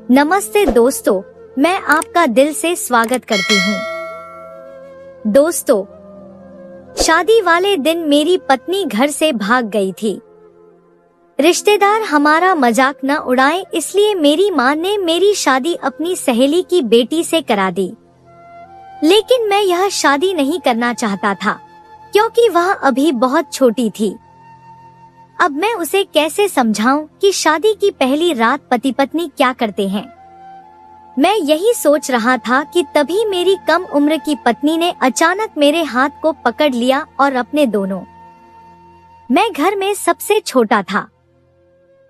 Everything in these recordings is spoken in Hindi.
नमस्ते दोस्तों, मैं आपका दिल से स्वागत करती हूँ। दोस्तों, शादी वाले दिन मेरी पत्नी घर से भाग गई थी। रिश्तेदार हमारा मजाक न उड़ाएं, इसलिए मेरी माँ ने मेरी शादी अपनी सहेली की बेटी से करा दी। लेकिन मैं यह शादी नहीं करना चाहता था, क्योंकि वह अभी बहुत छोटी थी। अब मैं उसे कैसे समझाऊं कि शादी की पहली रात पति पत्नी क्या करते हैं। मैं यही सोच रहा था कि तभी मेरी कम उम्र की पत्नी ने अचानक मेरे हाथ को पकड़ लिया और अपने दोनों। मैं घर में सबसे छोटा था।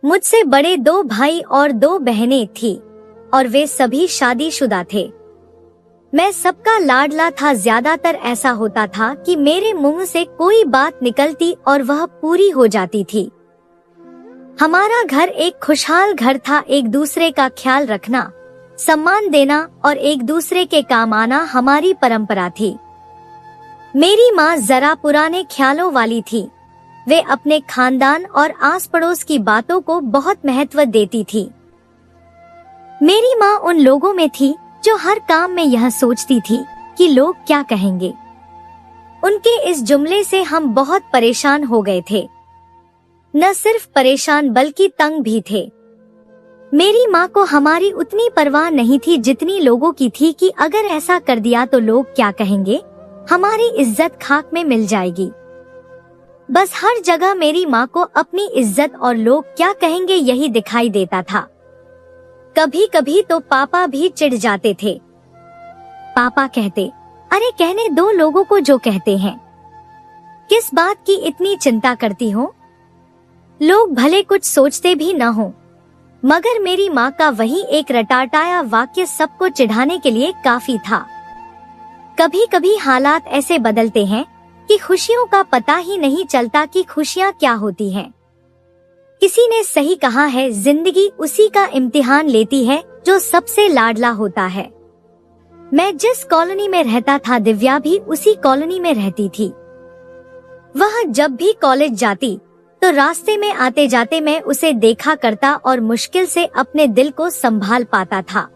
मुझसे बड़े 2 भाई और 2 बहनें थी और वे सभी शादीशुदा थे। मैं सबका लाडला था। ज्यादातर ऐसा होता था कि मेरे मुंह से कोई बात निकलती और वह पूरी हो जाती थी। हमारा घर एक खुशहाल घर था। एक दूसरे का ख्याल रखना, सम्मान देना और एक दूसरे के काम आना हमारी परंपरा थी। मेरी माँ जरा पुराने ख्यालों वाली थी। वे अपने खानदान और आस पड़ोस की बातों को बहुत महत्व देती थी। मेरी माँ उन लोगों में थी जो हर काम में यह सोचती थी कि लोग क्या कहेंगे। उनके इस जुमले से हम बहुत परेशान हो गए थे। न सिर्फ परेशान बल्कि तंग भी थे। मेरी माँ को हमारी उतनी परवाह नहीं थी जितनी लोगों की थी कि अगर ऐसा कर दिया तो लोग क्या कहेंगे, हमारी इज्जत खाक में मिल जाएगी। बस हर जगह मेरी माँ को अपनी इज्जत और लोग क्या कहेंगे यही दिखाई देता था। कभी कभी तो पापा भी चिढ़ जाते थे। पापा कहते, अरे कहने दो लोगों को जो कहते हैं, किस बात की इतनी चिंता करती हो, लोग भले कुछ सोचते भी न हो। मगर मेरी माँ का वही एक रटाटाया वाक्य सबको चिढ़ाने के लिए काफी था। कभी कभी हालात ऐसे बदलते हैं कि खुशियों का पता ही नहीं चलता कि खुशियाँ क्या होती हैं। किसी ने सही कहा है, जिंदगी उसी का इम्तिहान लेती है जो सबसे लाडला होता है। मैं जिस कॉलोनी में रहता था, दिव्या भी उसी कॉलोनी में रहती थी। वह जब भी कॉलेज जाती तो रास्ते में आते जाते मैं उसे देखा करता और मुश्किल से अपने दिल को संभाल पाता था।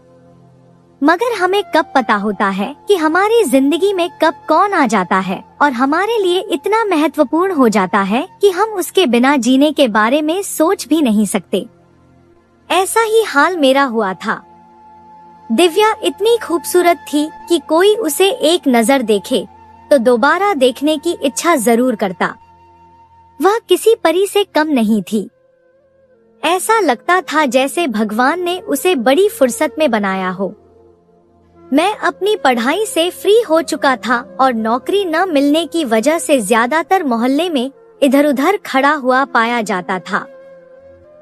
मगर हमें कब पता होता है कि हमारी जिंदगी में कब कौन आ जाता है और हमारे लिए इतना महत्वपूर्ण हो जाता है कि हम उसके बिना जीने के बारे में सोच भी नहीं सकते। ऐसा ही हाल मेरा हुआ था। दिव्या इतनी खूबसूरत थी कि कोई उसे एक नजर देखे तो दोबारा देखने की इच्छा जरूर करता। वह किसी परी से कम नहीं थी। ऐसा लगता था जैसे भगवान ने उसे बड़ी फुर्सत में बनाया हो। मैं अपनी पढ़ाई से फ्री हो चुका था और नौकरी न मिलने की वजह से ज्यादातर मोहल्ले में इधर उधर खड़ा हुआ पाया जाता था।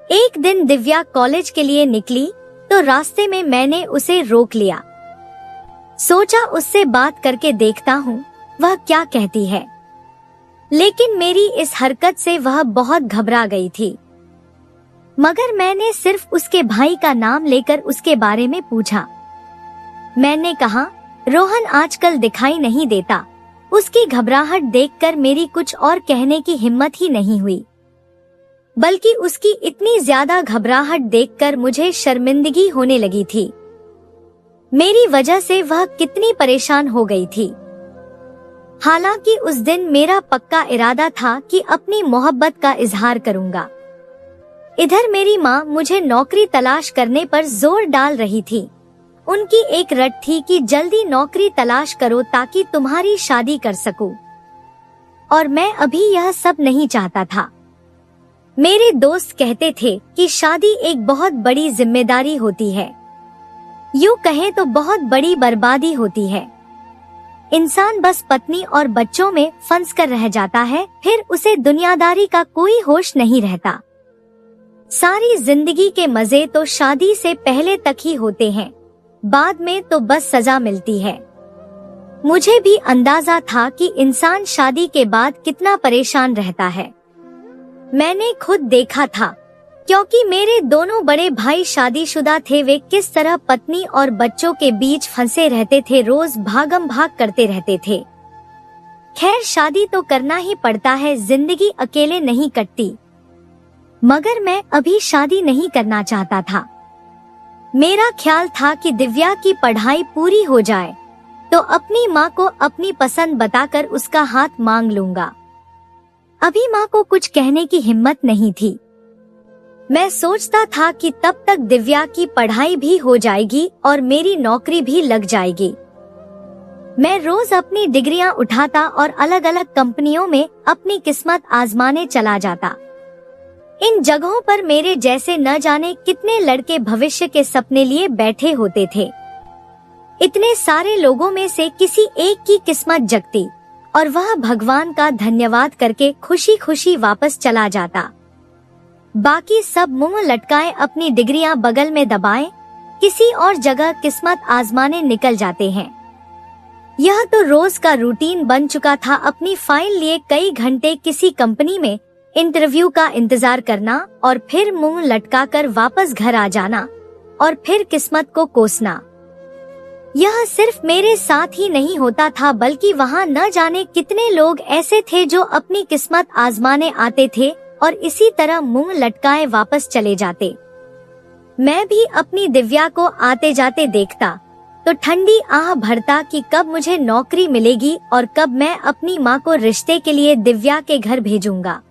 एक दिन दिव्या कॉलेज के लिए निकली तो रास्ते में मैंने उसे रोक लिया। सोचा उससे बात करके देखता हूँ वह क्या कहती है। लेकिन मेरी इस हरकत से वह बहुत घबरा गई थी। मगर मैंने सिर्फ उसके भाई का नाम लेकर उसके बारे में पूछा। मैंने कहा, रोहन आजकल दिखाई नहीं देता। उसकी घबराहट देखकर मेरी कुछ और कहने की हिम्मत ही नहीं हुई, बल्कि उसकी इतनी ज्यादा घबराहट देखकर मुझे शर्मिंदगी होने लगी थी। मेरी वजह से वह कितनी परेशान हो गई थी। हालांकि उस दिन मेरा पक्का इरादा था कि अपनी मोहब्बत का इजहार करूंगा। इधर मेरी माँ मुझे नौकरी तलाश करने पर जोर डाल रही थी। उनकी एक रट थी कि जल्दी नौकरी तलाश करो ताकि तुम्हारी शादी कर सकूं। और मैं अभी यह सब नहीं चाहता था। मेरे दोस्त कहते थे कि शादी एक बहुत बड़ी जिम्मेदारी होती है, यूं कहें तो बहुत बड़ी बर्बादी होती है। इंसान बस पत्नी और बच्चों में फंस कर रह जाता है, फिर उसे दुनियादारी का कोई होश नहीं रहता। सारी जिंदगी के मजे तो शादी से पहले तक ही होते हैं, बाद में तो बस सजा मिलती है। मुझे भी अंदाजा था कि इंसान शादी के बाद कितना परेशान रहता है। मैंने खुद देखा था, क्योंकि मेरे दोनों बड़े भाई शादीशुदा थे। वे किस तरह पत्नी और बच्चों के बीच फंसे रहते थे, रोज भागम भाग करते रहते थे। खैर, शादी तो करना ही पड़ता है, जिंदगी अकेले नहीं कटती। मगर मैं अभी शादी नहीं करना चाहता था। मेरा ख्याल था कि दिव्या की पढ़ाई पूरी हो जाए तो अपनी माँ को अपनी पसंद बताकर उसका हाथ मांग लूंगा। अभी माँ को कुछ कहने की हिम्मत नहीं थी। मैं सोचता था कि तब तक दिव्या की पढ़ाई भी हो जाएगी और मेरी नौकरी भी लग जाएगी। मैं रोज अपनी डिग्रियां उठाता और अलग अलग कंपनियों में अपनी किस्मत आजमाने चला जाता। इन जगहों पर मेरे जैसे न जाने कितने लड़के भविष्य के सपने लिए बैठे होते थे। इतने सारे लोगों में से किसी एक की किस्मत जगती और वह भगवान का धन्यवाद करके खुशी खुशी वापस चला जाता। बाकी सब मुंह लटकाए अपनी डिग्रियां बगल में दबाए किसी और जगह किस्मत आजमाने निकल जाते हैं। यह तो रोज का रूटीन बन चुका था। अपनी फाइल लिए कई घंटे किसी कंपनी में इंटरव्यू का इंतजार करना और फिर मुंह लटकाकर वापस घर आ जाना और फिर किस्मत को कोसना। यह सिर्फ मेरे साथ ही नहीं होता था बल्कि वहाँ न जाने कितने लोग ऐसे थे जो अपनी किस्मत आजमाने आते थे और इसी तरह मुंह लटकाए वापस चले जाते। मैं भी अपनी दिव्या को आते जाते देखता तो ठंडी आह भरता कि कब मुझे नौकरी मिलेगी और कब मैं अपनी माँ को रिश्ते के लिए दिव्या के घर भेजूंगा।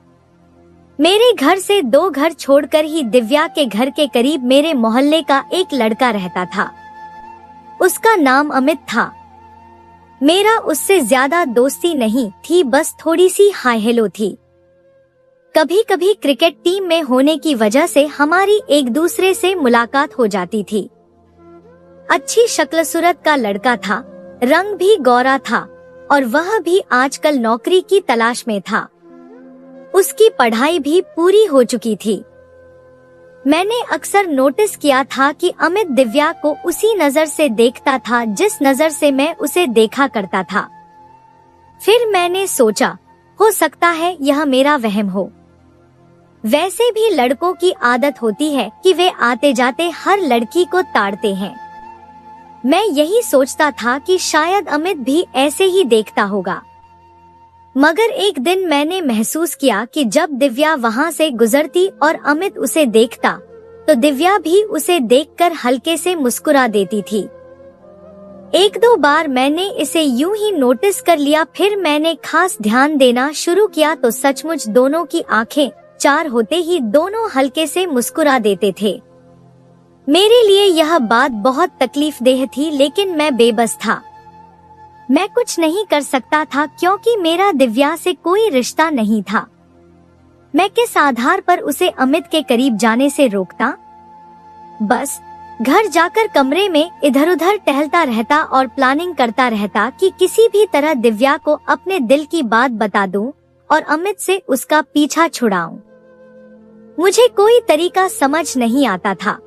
मेरे घर से 2 घर छोड़कर ही दिव्या के घर के करीब मेरे मोहल्ले का एक लड़का रहता था। उसका नाम अमित था। मेरा उससे ज्यादा दोस्ती नहीं थी, बस थोड़ी सी हाय हेलो थी। कभी कभी क्रिकेट टीम में होने की वजह से हमारी एक दूसरे से मुलाकात हो जाती थी। अच्छी शक्ल सूरत का लड़का था, रंग भी गोरा था और वह भी आजकल नौकरी की तलाश में था। उसकी पढ़ाई भी पूरी हो चुकी थी। मैंने अक्सर नोटिस किया था कि अमित दिव्या को उसी नजर से देखता था जिस नजर से मैं उसे देखा करता था। फिर मैंने सोचा, हो सकता है यह मेरा वहम हो। वैसे भी लड़कों की आदत होती है कि वे आते जाते हर लड़की को ताड़ते हैं। मैं यही सोचता था कि शायद अमित भी ऐसे ही देखता होगा। मगर एक दिन मैंने महसूस किया कि जब दिव्या वहाँ से गुजरती और अमित उसे देखता तो दिव्या भी उसे देखकर हल्के से मुस्कुरा देती थी। 1-2 बार मैंने इसे यूं ही नोटिस कर लिया, फिर मैंने खास ध्यान देना शुरू किया तो सचमुच दोनों की आंखें 4 होते ही दोनों हल्के से मुस्कुरा देते थे। मेरे लिए यह बात बहुत तकलीफदेह थी, लेकिन मैं बेबस था। मैं कुछ नहीं कर सकता था क्योंकि मेरा दिव्या से कोई रिश्ता नहीं था। मैं किस आधार पर उसे अमित के करीब जाने से रोकता? बस घर जाकर कमरे में इधर उधर टहलता रहता और प्लानिंग करता रहता कि किसी भी तरह दिव्या को अपने दिल की बात बता दूं और अमित से उसका पीछा छुड़ाऊं। मुझे कोई तरीका समझ नहीं आता था।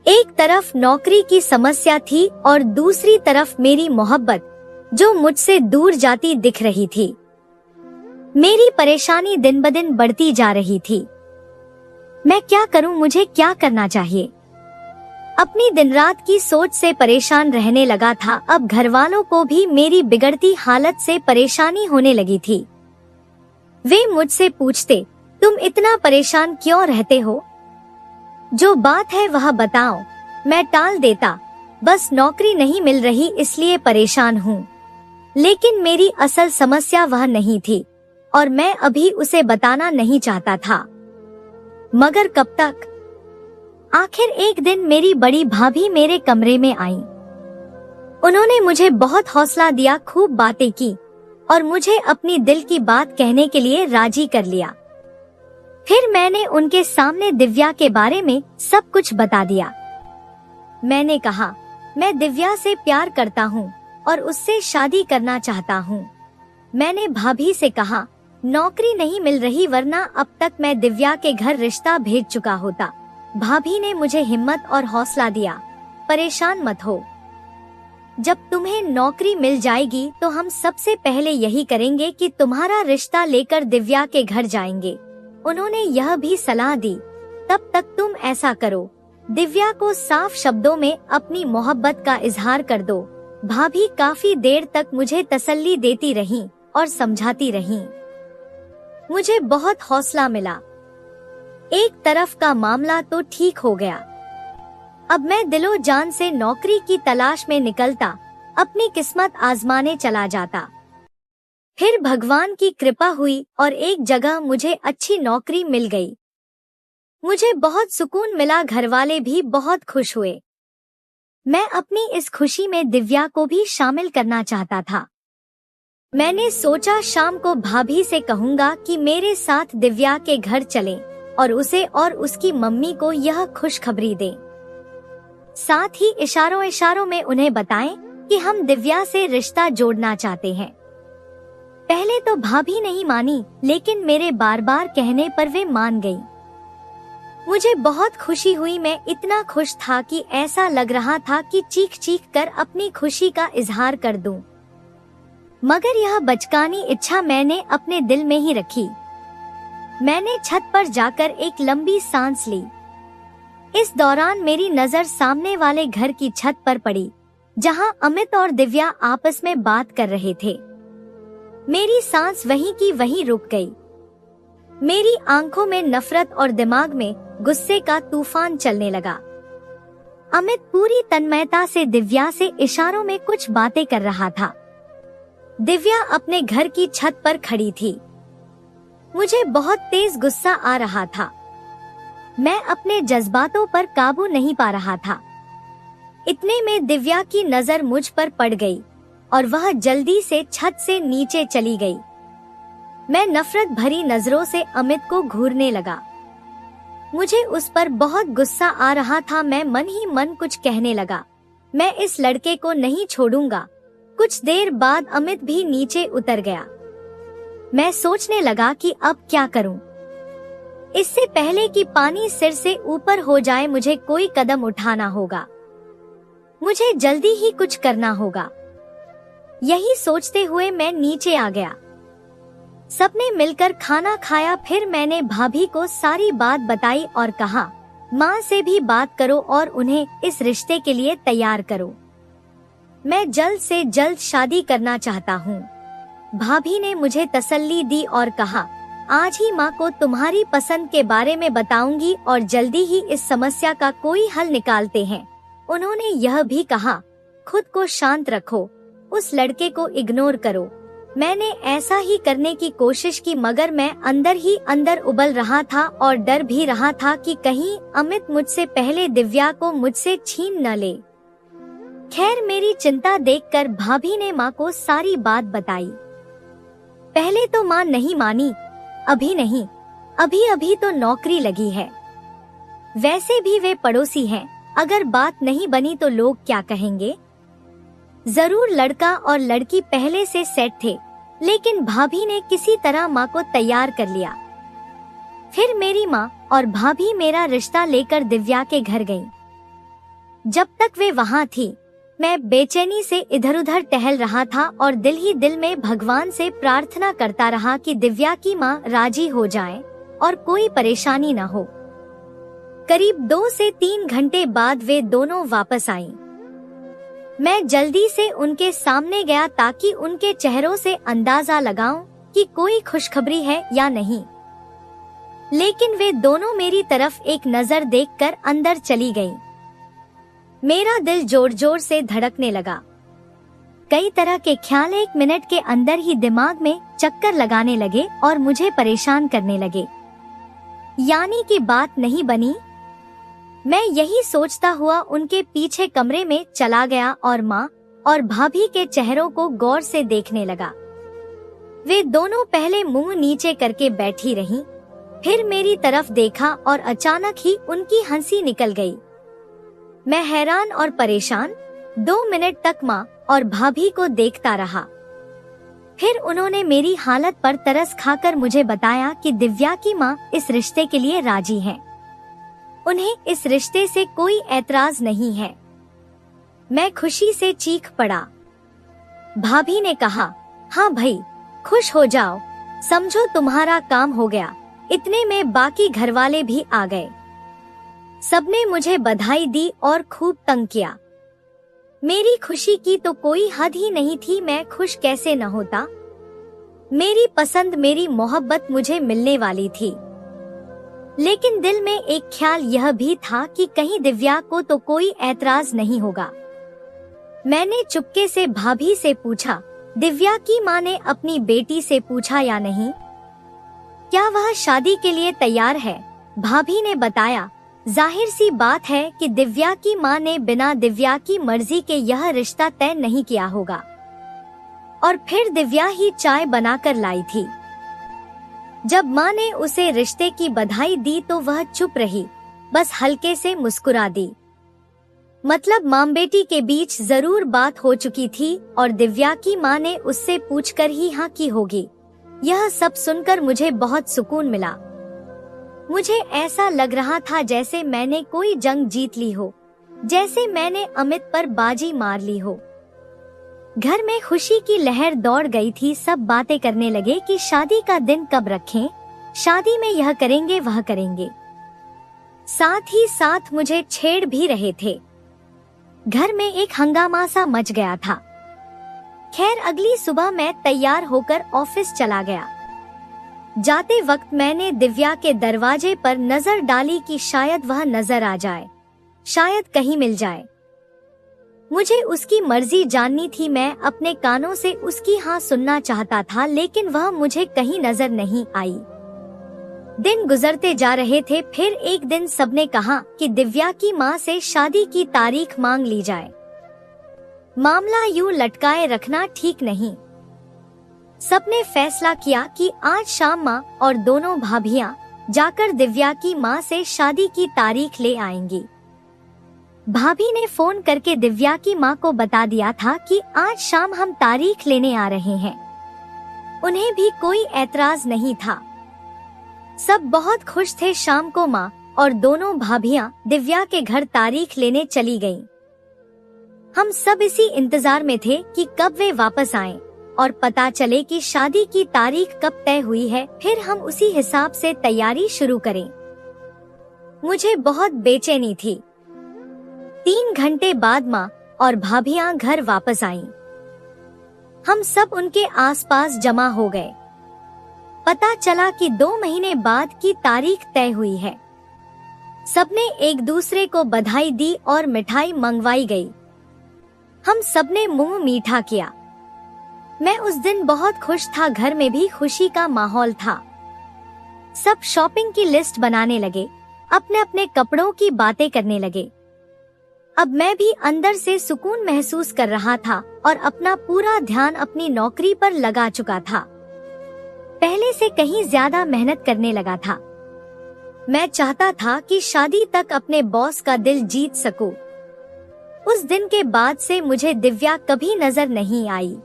एक तरफ नौकरी की समस्या थी और दूसरी तरफ मेरी मोहब्बत जो मुझसे दूर जाती दिख रही थी। मेरी परेशानी दिन ब दिन बढ़ती जा रही थी। मैं क्या करूं, मुझे क्या करना चाहिए? अपनी दिन रात की सोच से परेशान रहने लगा था। अब घर वालों को भी मेरी बिगड़ती हालत से परेशानी होने लगी थी। वे मुझसे पूछते, तुम इतना परेशान क्यों रहते हो? जो बात है वह बताओ। मैं टाल देता, बस नौकरी नहीं मिल रही इसलिए परेशान हूँ। लेकिन मेरी असल समस्या वह नहीं थी और मैं अभी उसे बताना नहीं चाहता था। मगर कब तक? आखिर एक दिन मेरी बड़ी भाभी मेरे कमरे में आई। उन्होंने मुझे बहुत हौसला दिया, खूब बातें की और मुझे अपनी दिल की बात कहने के लिए राजी कर लिया। फिर मैंने उनके सामने दिव्या के बारे में सब कुछ बता दिया। मैंने कहा, मैं दिव्या से प्यार करता हूँ और उससे शादी करना चाहता हूँ। मैंने भाभी से कहा, नौकरी नहीं मिल रही वरना अब तक मैं दिव्या के घर रिश्ता भेज चुका होता। भाभी ने मुझे हिम्मत और हौसला दिया, परेशान मत हो। जब तुम्हें नौकरी मिल जाएगी तो हम सबसे पहले यही करेंगे कि तुम्हारा रिश्ता लेकर दिव्या के घर जाएंगे। उन्होंने यह भी सलाह दी, तब तक तुम ऐसा करो, दिव्या को साफ शब्दों में अपनी मोहब्बत का इजहार कर दो। भाभी काफी देर तक मुझे तसल्ली देती रहीं और समझाती रहीं। मुझे बहुत हौसला मिला। एक तरफ का मामला तो ठीक हो गया। अब मैं दिलो जान से नौकरी की तलाश में निकलता, अपनी किस्मत आजमाने चला जाता। फिर भगवान की कृपा हुई और एक जगह मुझे अच्छी नौकरी मिल गई। मुझे बहुत सुकून मिला, घरवाले भी बहुत खुश हुए। मैं अपनी इस खुशी में दिव्या को भी शामिल करना चाहता था। मैंने सोचा शाम को भाभी से कहूंगा कि मेरे साथ दिव्या के घर चलें और उसे और उसकी मम्मी को यह खुशखबरी दें। साथ ही इशारों इशारों में उन्हें बताएं कि हम दिव्या से रिश्ता जोड़ना चाहते हैं। पहले तो भाभी नहीं मानी, लेकिन मेरे बार बार कहने पर वे मान गई। मुझे बहुत खुशी हुई। मैं इतना खुश था कि ऐसा लग रहा था कि चीख चीख कर अपनी खुशी का इजहार कर दूं। मगर यह बचकानी इच्छा मैंने अपने दिल में ही रखी। मैंने छत पर जाकर एक लंबी सांस ली। इस दौरान मेरी नजर सामने वाले घर की छत पर पड़ी, जहां अमित और दिव्या आपस में बात कर रहे थे। मेरी सांस वहीं की वहीं रुक गई। मेरी आंखों में नफरत और दिमाग में गुस्से का तूफान चलने लगा। अमित पूरी तन्मयता से दिव्या से इशारों में कुछ बातें कर रहा था। दिव्या अपने घर की छत पर खड़ी थी। मुझे बहुत तेज गुस्सा आ रहा था। मैं अपने जज्बातों पर काबू नहीं पा रहा था। इतने में दिव्या की नजर मुझ पर पड़ गई और वह जल्दी से छत से नीचे चली गई। मैं नफरत भरी नजरों से अमित को घूरने लगा। मुझे उस पर बहुत गुस्सा आ रहा था। मैं मन ही मन कुछ कहने लगा, मैं इस लड़के को नहीं छोड़ूंगा। कुछ देर बाद अमित भी नीचे उतर गया। मैं सोचने लगा कि अब क्या करूं। इससे पहले कि पानी सिर से ऊपर हो जाए, मुझे कोई कदम उठाना होगा। मुझे जल्दी ही कुछ करना होगा। यही सोचते हुए मैं नीचे आ गया। सबने मिलकर खाना खाया। फिर मैंने भाभी को सारी बात बताई और कहा, माँ से भी बात करो और उन्हें इस रिश्ते के लिए तैयार करो। मैं जल्द से जल्द शादी करना चाहता हूँ। भाभी ने मुझे तसल्ली दी और कहा, आज ही माँ को तुम्हारी पसंद के बारे में बताऊंगी और जल्दी ही इस समस्या का कोई हल निकालते हैं। उन्होंने यह भी कहा, खुद को शांत रखो, उस लड़के को इग्नोर करो। मैंने ऐसा ही करने की कोशिश की, मगर मैं अंदर ही अंदर उबल रहा था और डर भी रहा था कि कहीं अमित मुझसे पहले दिव्या को मुझसे छीन न ले। खैर, मेरी चिंता देखकर भाभी ने माँ को सारी बात बताई। पहले तो माँ नहीं मानी, अभी नहीं, अभी तो नौकरी लगी है। वैसे भी वे पड़ोसी हैं, अगर बात नहीं बनी तो लोग क्या कहेंगे। जरूर लड़का और लड़की पहले से सेट थे, लेकिन भाभी ने किसी तरह माँ को तैयार कर लिया। फिर मेरी माँ और भाभी मेरा रिश्ता लेकर दिव्या के घर गईं। जब तक वे वहाँ थी, मैं बेचैनी से इधर उधर टहल रहा था और दिल ही दिल में भगवान से प्रार्थना करता रहा कि दिव्या की माँ राजी हो जाए और कोई परेशानी न हो। करीब 2 से 3 घंटे बाद वे दोनों वापस आईं। मैं जल्दी से उनके सामने गया ताकि उनके चेहरों से अंदाजा लगाऊं कि कोई खुशखबरी है या नहीं, लेकिन वे दोनों मेरी तरफ एक नजर देखकर अंदर चली गईं। मेरा दिल जोर जोर से धड़कने लगा। कई तरह के ख्याल 1 मिनट के अंदर ही दिमाग में चक्कर लगाने लगे और मुझे परेशान करने लगे। यानी कि बात नहीं बनी। मैं यही सोचता हुआ उनके पीछे कमरे में चला गया और माँ और भाभी के चेहरों को गौर से देखने लगा। वे दोनों पहले मुंह नीचे करके बैठी रहीं, फिर मेरी तरफ देखा और अचानक ही उनकी हंसी निकल गई। मैं हैरान और परेशान 2 मिनट तक माँ और भाभी को देखता रहा। फिर उन्होंने मेरी हालत पर तरस खाकर मुझे बताया कि दिव्या की माँ इस रिश्ते के लिए राजी हैं। उन्हें इस रिश्ते से कोई ऐतराज नहीं है। मैं खुशी से चीख पड़ा। भाभी ने कहा, हाँ भाई, खुश हो जाओ, समझो तुम्हारा काम हो गया। इतने में बाकी घरवाले भी आ गए। सबने मुझे बधाई दी और खूब तंग किया। मेरी खुशी की तो कोई हद ही नहीं थी। मैं खुश कैसे न होता। मेरी पसंद, मेरी मोहब्बत मुझे मिलने वाली थी। लेकिन दिल में एक ख्याल यह भी था कि कहीं दिव्या को तो कोई ऐतराज नहीं होगा। मैंने चुपके से भाभी से पूछा, दिव्या की माँ ने अपनी बेटी से पूछा या नहीं, क्या वह शादी के लिए तैयार है? भाभी ने बताया, जाहिर सी बात है कि दिव्या की माँ ने बिना दिव्या की मर्जी के यह रिश्ता तय नहीं किया होगा। और फिर दिव्या ही चाय बनाकर लाई थी। जब माँ ने उसे रिश्ते की बधाई दी तो वह चुप रही, बस हल्के से मुस्कुरा दी। मतलब माम बेटी के बीच जरूर बात हो चुकी थी और दिव्या की माँ ने उससे पूछकर ही हाँ की होगी। यह सब सुनकर मुझे बहुत सुकून मिला। मुझे ऐसा लग रहा था जैसे मैंने कोई जंग जीत ली हो, जैसे मैंने अमित पर बाजी मार ली हो। घर में खुशी की लहर दौड़ गई थी। सब बातें करने लगे कि शादी का दिन कब रखें, शादी में यह करेंगे वह करेंगे। साथ ही साथ मुझे छेड़ भी रहे थे। घर में एक हंगामा सा मच गया था। खैर अगली सुबह मैं तैयार होकर ऑफिस चला गया। जाते वक्त मैंने दिव्या के दरवाजे पर नजर डाली कि शायद वह नजर आ जाए, शायद कहीं मिल जाए। मुझे उसकी मर्जी जाननी थी। मैं अपने कानों से उसकी हाँ सुनना चाहता था, लेकिन वह मुझे कहीं नजर नहीं आई। दिन गुजरते जा रहे थे। फिर एक दिन सबने कहा कि दिव्या की माँ से शादी की तारीख मांग ली जाए। मामला यूं लटकाए रखना ठीक नहीं। सबने फैसला किया कि आज शाम माँ और दोनों भाभियां जाकर दिव्या की माँ से शादी की तारीख ले आएंगी। भाभी ने फोन करके दिव्या की माँ को बता दिया था कि आज शाम हम तारीख लेने आ रहे हैं। उन्हें भी कोई ऐतराज नहीं था। सब बहुत खुश थे। शाम को माँ और दोनों भाभियां दिव्या के घर तारीख लेने चली गईं। हम सब इसी इंतजार में थे कि कब वे वापस आएं और पता चले कि शादी की तारीख कब तय हुई है, फिर हम उसी हिसाब से तैयारी शुरू करें। मुझे बहुत बेचैनी थी। 3 घंटे बाद माँ और भाभियां घर वापस आईं। हम सब उनके आसपास जमा हो गए। पता चला कि 2 महीने बाद की तारीख तय हुई है। सबने एक दूसरे को बधाई दी और मिठाई मंगवाई गई। हम सबने मुंह मीठा किया। मैं उस दिन बहुत खुश था। घर में भी खुशी का माहौल था। सब शॉपिंग की लिस्ट बनाने लगे, अपने अपने कपड़ों की बातें करने लगे। अब मैं भी अंदर से सुकून महसूस कर रहा था और अपना पूरा ध्यान अपनी नौकरी पर लगा चुका था। पहले से कहीं ज्यादा मेहनत करने लगा था। मैं चाहता था कि शादी तक अपने बॉस का दिल जीत सकूं। उस दिन के बाद से मुझे दिव्या कभी नजर नहीं आई।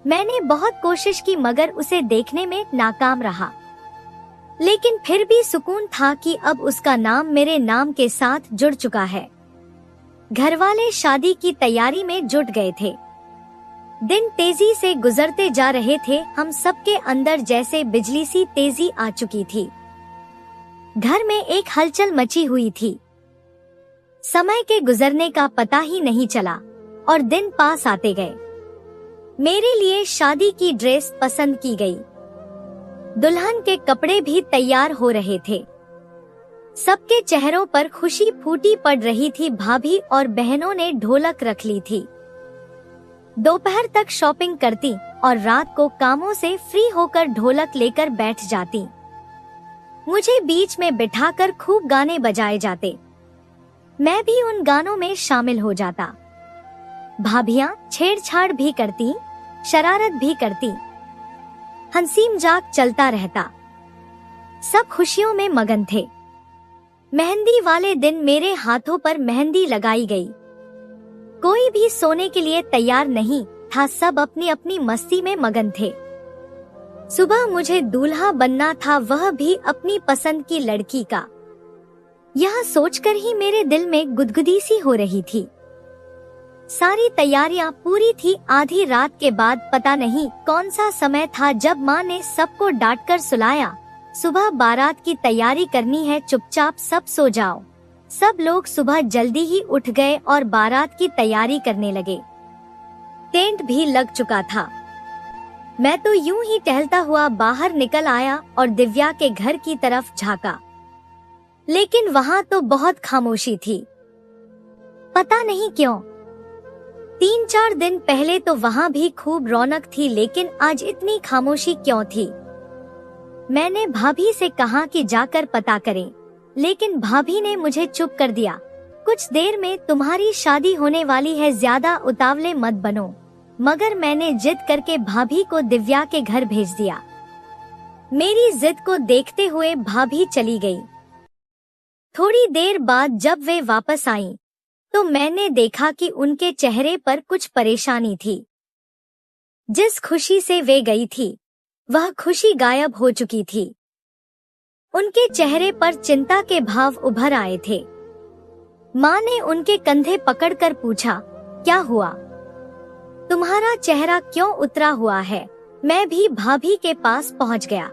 मैंने बहुत कोशिश की मगर उसे देखने में नाकाम रहा। लेकिन फिर भी सुकून था कि अब उसका नाम मेरे नाम के साथ जुड़ चुका है। घरवाले शादी की तैयारी में जुट गए थे। दिन तेजी से गुजरते जा रहे थे। हम सबके अंदर जैसे बिजली सी तेजी आ चुकी थी। घर में एक हलचल मची हुई थी। समय के गुजरने का पता ही नहीं चला और दिन पास आते गए। मेरे लिए शादी की ड्रेस पसंद की गई। दुल्हन के कपड़े भी तैयार हो रहे थे। सबके चेहरों पर खुशी फूटी पड़ रही थी। भाभी और बहनों ने ढोलक रख ली थी। दोपहर तक शॉपिंग करती और रात को कामों से फ्री होकर ढोलक लेकर बैठ जाती। मुझे बीच में बिठाकर खूब गाने बजाए जाते। मैं भी उन गानों में शामिल हो जाता। भाभियां छेड़छाड़ भी करती, शरारत भी करती। हंसी मजाक चलता रहता। सब खुशियों में मगन थे। मेहंदी वाले दिन मेरे हाथों पर मेहंदी लगाई गई। कोई भी सोने के लिए तैयार नहीं था। सब अपनी अपनी मस्ती में मगन थे। सुबह मुझे दूल्हा बनना था, वह भी अपनी पसंद की लड़की का। यह सोचकर ही मेरे दिल में गुदगुदी सी हो रही थी। सारी तैयारियां पूरी थी। आधी रात के बाद पता नहीं कौन सा समय था जब माँ ने सबको डांटकर सुलाया, सुबह बारात की तैयारी करनी है, चुपचाप सब सो जाओ। सब लोग सुबह जल्दी ही उठ गए और बारात की तैयारी करने लगे। टेंट भी लग चुका था। मैं तो यूं ही टहलता हुआ बाहर निकल आया और दिव्या के घर की तरफ झांका। लेकिन वहां तो बहुत खामोशी थी। पता नहीं क्यों। 3-4 दिन पहले तो वहां भी खूब रौनक थी, लेकिन आज इतनी खामोशी क्यों थी। मैंने भाभी से कहा कि जाकर पता करें, लेकिन भाभी ने मुझे चुप कर दिया। कुछ देर में तुम्हारी शादी होने वाली है, ज्यादा उतावले मत बनो। मगर मैंने जिद करके भाभी को दिव्या के घर भेज दिया। मेरी जिद को देखते हुए भाभी चली गई। थोड़ी देर बाद जब वे वापस आईं, तो मैंने देखा कि उनके चेहरे पर कुछ परेशानी थी। जिस खुशी से वे गई थी, वह खुशी गायब हो चुकी थी। उनके चेहरे पर चिंता के भाव उभर आए थे। माँ ने उनके कंधे पकड़कर पूछा, क्या हुआ? तुम्हारा चेहरा क्यों उतरा हुआ है? मैं भी भाभी के पास पहुँच गया।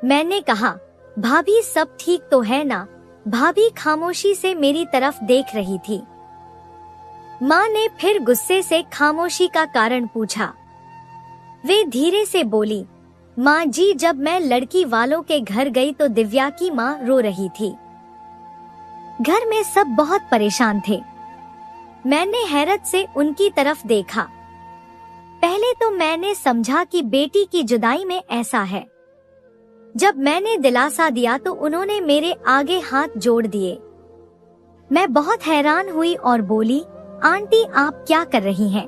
मैंने कहा, भाभी सब ठीक तो है ना? भाभी खामोशी से मेरी तरफ देख रही थी। माँ ने फिर गुस्से से खामोशी का कारण पूछा। वे धीरे से बोली, माँ जी, जब मैं लड़की वालों के घर गई तो दिव्या की माँ रो रही थी। घर में सब बहुत परेशान थे। मैंने हैरत से उनकी तरफ देखा। पहले तो मैंने समझा कि बेटी की जुदाई में ऐसा है। जब मैंने दिलासा दिया तो उन्होंने मेरे आगे हाथ जोड़ दिए। मैं बहुत हैरान हुई और बोली, आंटी आप क्या कर रही हैं?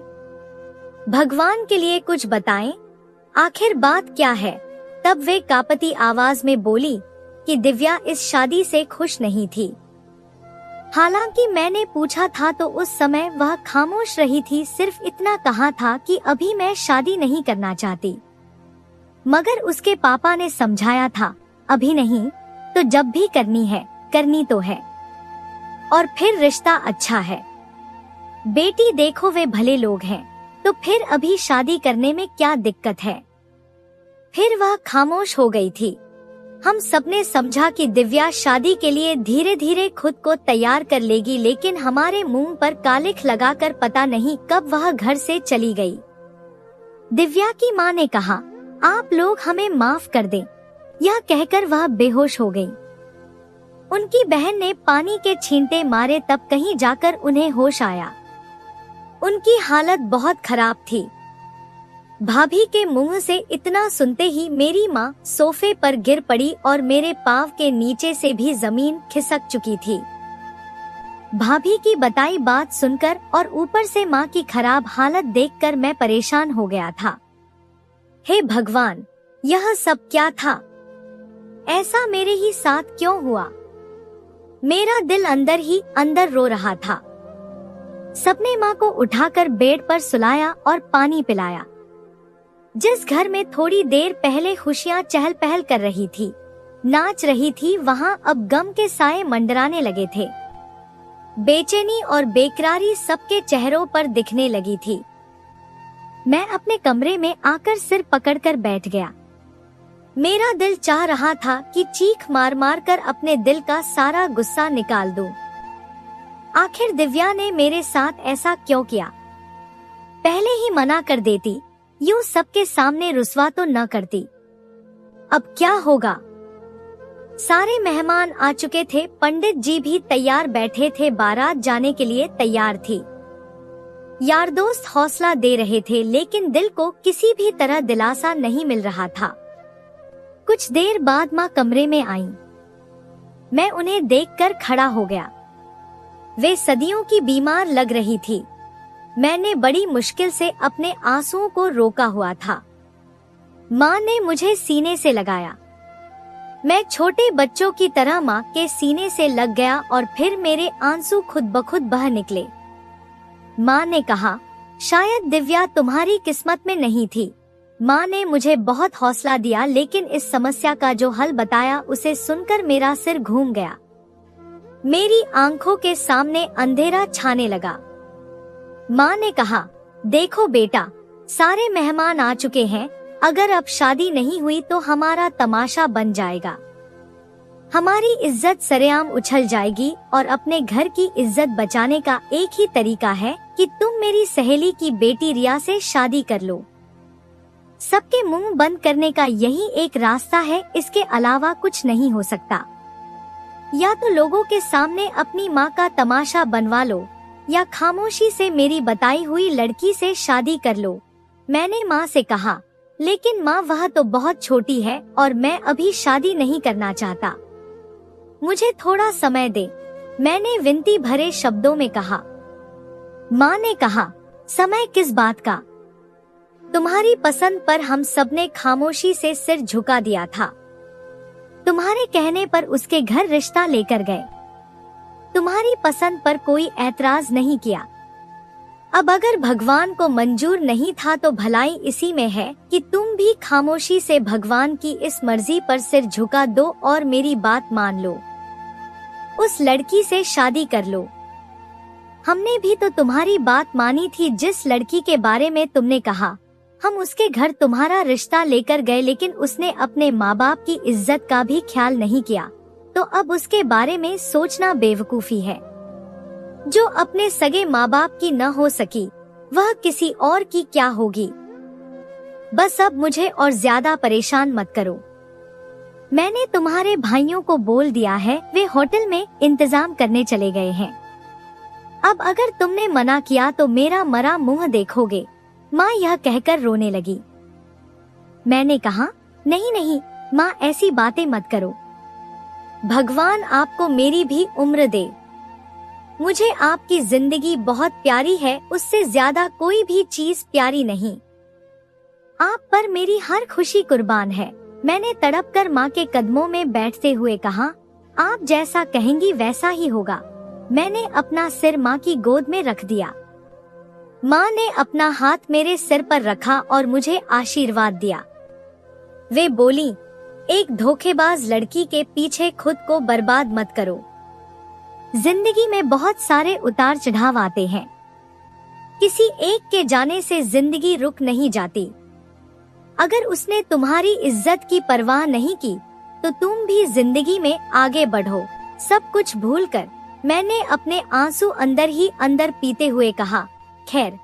भगवान के लिए कुछ बताएं, आखिर बात क्या है? तब वे कांपती आवाज में बोली कि दिव्या इस शादी से खुश नहीं थी। हालांकि मैंने पूछा था तो उस समय वह खामोश रही थी, सिर्फ इतना कहा था कि अभी मैं शादी नहीं करना चाहती। मगर उसके पापा ने समझाया था, अभी नहीं तो जब भी करनी है करनी तो है, और फिर रिश्ता अच्छा है। बेटी देखो वे भले लोग हैं, तो फिर अभी शादी करने में क्या दिक्कत है? फिर वह खामोश हो गई थी। हम सबने समझा कि दिव्या शादी के लिए धीरे धीरे खुद को तैयार कर लेगी, लेकिन हमारे मुंह पर कालिख लगाकर पता नहीं कब वह घर से चली गई। दिव्या की माँ ने कहा, आप लोग हमें माफ कर दें। यह कहकर वह बेहोश हो गई। उनकी बहन ने पानी के छींटे मारे, तब कहीं जाकर उन्हें होश आया। उनकी हालत बहुत खराब थी। भाभी के मुंह से इतना सुनते ही मेरी माँ सोफे पर गिर पड़ी और मेरे पाँव के नीचे से भी जमीन खिसक चुकी थी। भाभी की बताई बात सुनकर और ऊपर से माँ की खराब हालत देखकर मैं परेशान हो गया था। हे भगवान, यह सब क्या था? ऐसा मेरे ही साथ क्यों हुआ? मेरा दिल अंदर ही अंदर रो रहा था। सबने माँ को उठाकर बेड पर सुलाया और पानी पिलाया। जिस घर में थोड़ी देर पहले खुशियाँ चहल पहल कर रही थी, नाच रही थी, वहाँ अब गम के साए मंडराने लगे थे। बेचैनी और बेकरारी सबके चेहरों पर दिखने लगी थी। मैं अपने कमरे में आकर सिर पकड़कर बैठ गया। मेरा दिल चाह रहा था कि चीख मार मार कर अपने दिल का सारा गुस्सा निकाल दूं। आखिर दिव्या ने मेरे साथ ऐसा क्यों किया? पहले ही मना कर देती, यूं सबके सामने रुस्वा तो न करती। अब क्या होगा? सारे मेहमान आ चुके थे, पंडित जी भी तैयार बैठे थे, बारात जाने के लिए तैयार थी। यार दोस्त हौसला दे रहे थे, लेकिन दिल को किसी भी तरह दिलासा नहीं मिल रहा था। कुछ देर बाद माँ कमरे में आईं। मैं उन्हें देखकर खड़ा हो गया। वे सदियों की बीमार लग रही थी। मैंने बड़ी मुश्किल से अपने आंसुओं को रोका हुआ था। माँ ने मुझे सीने से लगाया। मैं छोटे बच्चों की तरह माँ के सीने से लग गया और फिर मेरे आंसू खुद ब खुद बह निकले। माँ ने कहा, शायद दिव्या तुम्हारी किस्मत में नहीं थी। माँ ने मुझे बहुत हौसला दिया, लेकिन इस समस्या का जो हल बताया उसे सुनकर मेरा सिर घूम गया। मेरी आंखों के सामने अंधेरा छाने लगा। माँ ने कहा, देखो बेटा, सारे मेहमान आ चुके हैं, अगर अब शादी नहीं हुई तो हमारा तमाशा बन जाएगा। हमारी इज्जत सरेआम उछल जाएगी और अपने घर की इज्जत बचाने का एक ही तरीका है कि तुम मेरी सहेली की बेटी रिया से शादी कर लो। सबके मुंह बंद करने का यही एक रास्ता है, इसके अलावा कुछ नहीं हो सकता। या तो लोगों के सामने अपनी माँ का तमाशा बनवा लो या खामोशी से मेरी बताई हुई लड़की से शादी कर लो। मैंने माँ से कहा, लेकिन माँ वह तो बहुत छोटी है और मैं अभी शादी नहीं करना चाहता। मुझे थोड़ा समय दे, मैंने विनती भरे शब्दों में कहा। माँ ने कहा, समय किस बात का? तुम्हारी पसंद पर हम सबने खामोशी से सिर झुका दिया था। तुम्हारे कहने पर उसके घर रिश्ता लेकर गए। तुम्हारी पसंद पर कोई ऐतराज नहीं किया। अब अगर भगवान को मंजूर नहीं था तो भलाई इसी में है कि तुम भी खामोशी से भगवान की इस मर्जी पर सिर झुका दो और मेरी बात मान लो। उस लड़की से शादी कर लो। हमने भी तो तुम्हारी बात मानी थी। जिस लड़की के बारे में तुमने कहा, हम उसके घर तुम्हारा रिश्ता लेकर गए, लेकिन उसने अपने माँ बाप की इज्जत का भी ख्याल नहीं किया। तो अब उसके बारे में सोचना बेवकूफी है। जो अपने सगे माँ बाप की न हो सकी, वह किसी और की क्या होगी। बस अब मुझे और ज्यादा परेशान मत करो। मैंने तुम्हारे भाइयों को बोल दिया है, वे होटल में इंतजाम करने चले गए हैं। अब अगर तुमने मना किया तो मेरा मरा मुंह देखोगे। माँ यह कहकर रोने लगी। मैंने कहा, नहीं नहीं माँ, ऐसी बातें मत करो। भगवान आपको मेरी भी उम्र दे। मुझे आपकी जिंदगी बहुत प्यारी है, उससे ज्यादा कोई भी चीज प्यारी नहीं। आप पर मेरी हर खुशी कुर्बान है। मैंने तड़प कर माँ के कदमों में बैठते हुए कहा, आप जैसा कहेंगी वैसा ही होगा। मैंने अपना सिर माँ की गोद में रख दिया। माँ ने अपना हाथ मेरे सिर पर रखा और मुझे आशीर्वाद दिया। वे बोली, एक धोखेबाज लड़की के पीछे खुद को बर्बाद मत करो। जिंदगी में बहुत सारे उतार चढ़ाव आते हैं। किसी एक के जाने से जिंदगी रुक नहीं जाती। अगर उसने तुम्हारी इज्जत की परवाह नहीं की तो तुम भी जिंदगी में आगे बढ़ो। सब कुछ भूलकर मैंने अपने आंसू अंदर ही अंदर पीते हुए कहा, खैर।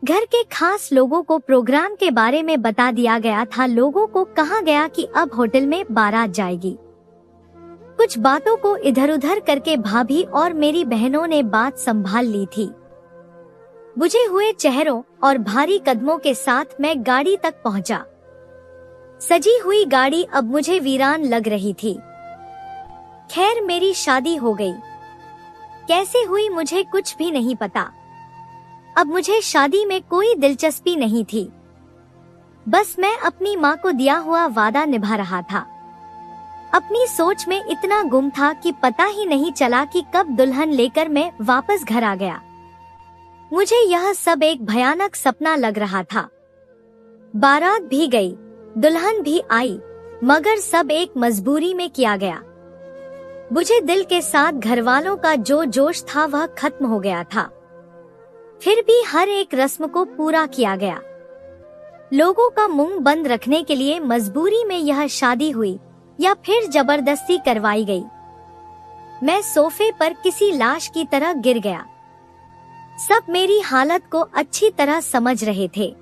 घर के खास लोगों को प्रोग्राम के बारे में बता दिया गया था। लोगों को कहा गया कि अब होटल में बारात जाएगी। कुछ बातों को इधर उधर करके भाभी और मेरी बहनों ने बात संभाल ली थी। बुझे हुए चेहरों और भारी कदमों के साथ मैं गाड़ी तक पहुंचा। सजी हुई गाड़ी अब मुझे वीरान लग रही थी। खैर, मेरी शादी हो गई। कैसे हुई मुझे कुछ भी नहीं पता। अब मुझे शादी में कोई दिलचस्पी नहीं थी। बस मैं अपनी माँ को दिया हुआ वादा निभा रहा था। अपनी सोच में इतना गुम था कि पता ही नहीं चला कि कब दुल्हन लेकर मैं वापस घर आ गया। मुझे यह सब एक भयानक सपना लग रहा था। बारात भी गई, दुल्हन भी आई, मगर सब एक मजबूरी में किया गया। बुझे दिल के साथ घरवालों का जो जोश था वह खत्म हो गया था। फिर भी हर एक रस्म को पूरा किया गया। लोगों का मुंह बंद रखने के लिए मजबूरी में यह शादी हुई या फिर जबरदस्ती करवाई गई। मैं सोफे पर किसी लाश की तरह गिर गया। सब मेरी हालत को अच्छी तरह समझ रहे थे।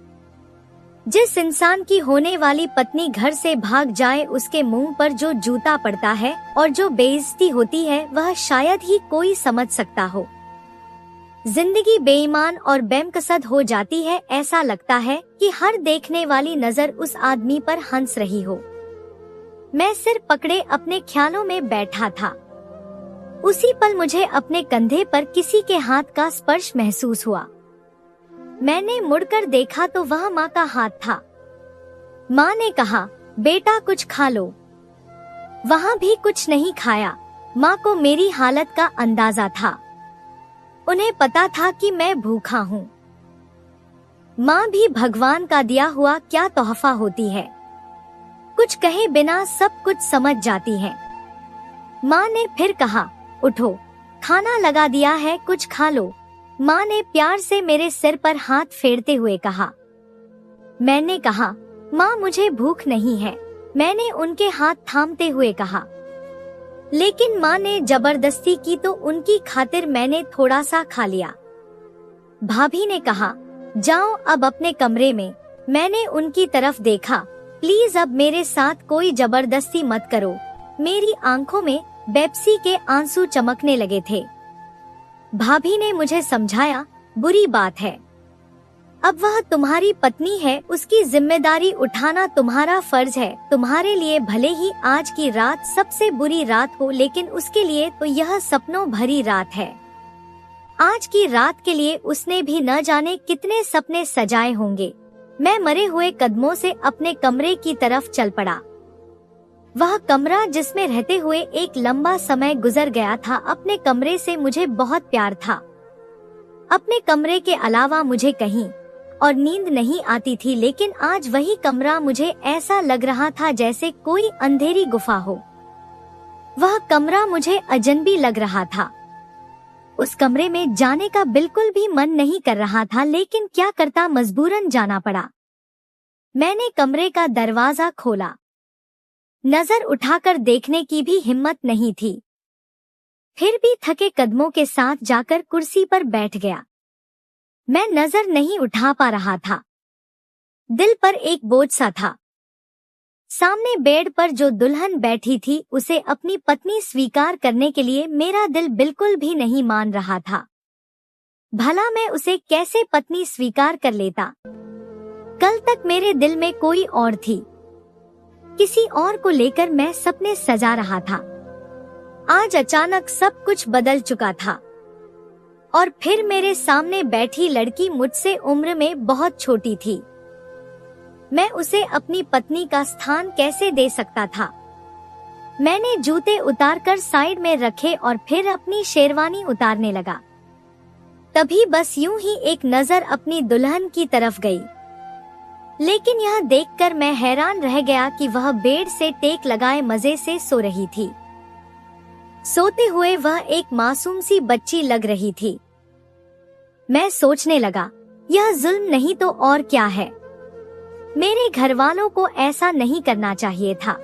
जिस इंसान की होने वाली पत्नी घर से भाग जाए, उसके मुंह पर जो जूता पड़ता है और जो बेइज्जती होती है, वह शायद ही कोई समझ सकता हो। जिंदगी बेईमान और बेमकसद हो जाती है। ऐसा लगता है कि हर देखने वाली नजर उस आदमी पर हंस रही हो। मैं सिर पकड़े अपने ख्यालों में बैठा था। उसी पल मुझे अपने कंधे पर किसी के हाथ का स्पर्श महसूस हुआ। मैंने मुड़कर देखा तो वह माँ का हाथ था। माँ ने कहा, बेटा कुछ खा लो। वहाँ भी कुछ नहीं खाया। माँ को मेरी हालत का अंदाजा था। उन्हें पता था कि मैं भूखा हूँ। माँ भी भगवान का दिया हुआ क्या तोहफा होती है। कुछ कहे बिना सब कुछ समझ जाती है। माँ ने फिर कहा, उठो, खाना लगा दिया है, कुछ खा लो। माँ ने प्यार से मेरे सिर पर हाथ फेरते हुए कहा। मैंने कहा, माँ मुझे भूख नहीं है। मैंने उनके हाथ थामते हुए कहा। लेकिन माँ ने जबरदस्ती की तो उनकी खातिर मैंने थोड़ा सा खा लिया। भाभी ने कहा, जाओ अब अपने कमरे में। मैंने उनकी तरफ देखा। प्लीज अब मेरे साथ कोई जबरदस्ती मत करो। मेरी आंखों में बेप्सी के आंसू चमकने लगे थे। भाभी ने मुझे समझाया, बुरी बात है, अब वह तुम्हारी पत्नी है, उसकी जिम्मेदारी उठाना तुम्हारा फर्ज है। तुम्हारे लिए भले ही आज की रात सबसे बुरी रात हो, लेकिन उसके लिए तो यह सपनों भरी रात है। आज की रात के लिए उसने भी न जाने कितने सपने सजाए होंगे। मैं मरे हुए कदमों से अपने कमरे की तरफ चल पड़ा। वह कमरा जिसमें रहते हुए एक लंबा समय गुजर गया था, अपने कमरे से मुझे बहुत प्यार था। अपने कमरे के अलावा मुझे कहीं और नींद नहीं आती थी, लेकिन आज वही कमरा मुझे ऐसा लग रहा था जैसे कोई अंधेरी गुफा हो। वह कमरा मुझे अजनबी लग रहा था। उस कमरे में जाने का बिल्कुल भी मन नहीं कर रहा था, लेकिन क्या करता, मजबूरन जाना पड़ा। मैंने कमरे का दरवाजा खोला। नजर उठाकर देखने की भी हिम्मत नहीं थी। फिर भी थके कदमों के साथ जाकर कुर्सी पर बैठ गया। मैं नजर नहीं उठा पा रहा था। दिल पर एक बोझ सा था। सामने बेड पर जो दुल्हन बैठी थी, उसे अपनी पत्नी स्वीकार करने के लिए मेरा दिल बिल्कुल भी नहीं मान रहा था। भला मैं उसे कैसे पत्नी स्वीकार कर लेता? कल तक मेरे दिल में कोई और थी, किसी और को लेकर मैं सपने सजा रहा था। आज अचानक सब कुछ बदल चुका था और फिर मेरे सामने बैठी लड़की मुझसे उम्र में बहुत छोटी थी। मैं उसे अपनी पत्नी का स्थान कैसे दे सकता था? मैंने जूते उतारकर साइड में रखे और फिर अपनी शेरवानी उतारने लगा। तभी बस यूं ही एक नजर अपनी दुल्हन की तरफ गई, लेकिन यह देखकर मैं हैरान रह गया कि वह बेड से टेक लगाए मजे से सो रही थी। सोते हुए वह एक मासूम सी बच्ची लग रही थी। मैं सोचने लगा, यह जुल्म नहीं तो और क्या है? मेरे घर वालों को ऐसा नहीं करना चाहिए था।